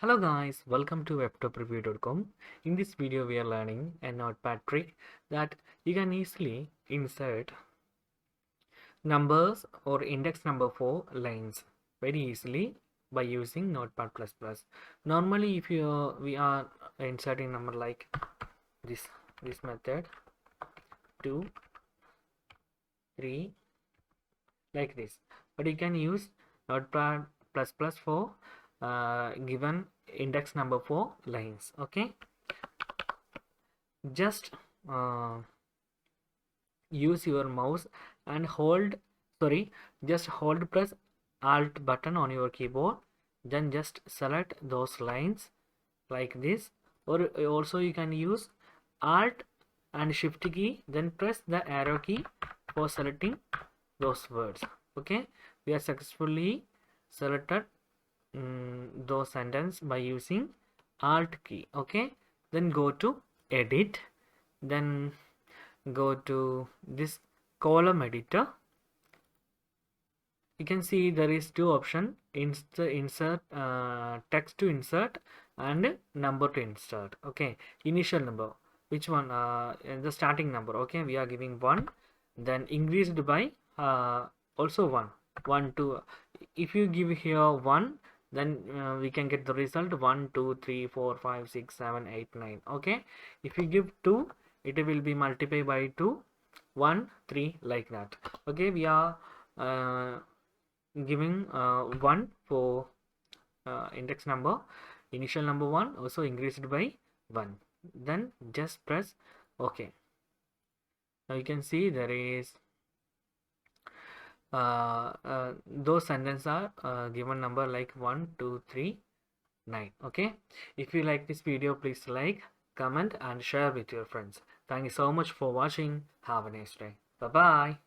Hello guys, welcome to Ftopreview.com. In this video we are learning a notepad trick that you can easily insert numbers or index number for lines very easily by using Notepad++. Normally if we are inserting number like this method 2 3 like this, but you can use Notepad++ for given index number for lines. Okay, just use your mouse and just hold press alt button on your keyboard, then just select those lines like this, or also you can use alt and shift key, then press the arrow key for selecting those words. Okay, we are successfully selected those sentence by using alt key. Okay, then go to edit, then go to this column editor. You can see there is two options: insert text to insert and number to insert. Okay, initial number, which one? The starting number. Okay, we are giving 1, then increased by also 1 2. If you give here 1, then we can get the result 1 2 3 4 5 6 7 8 9. Okay, if you give 2, it will be multiplied by 2 1 3 like that. Okay, we are giving 1 for index number, initial number 1 also increased by 1, then just press OK. Now you can see there is those sentences are given number like 1 2 3 9. Okay, if you like this video, please like, comment and share with your friends. Thank you so much for watching. Have a nice day. Bye bye.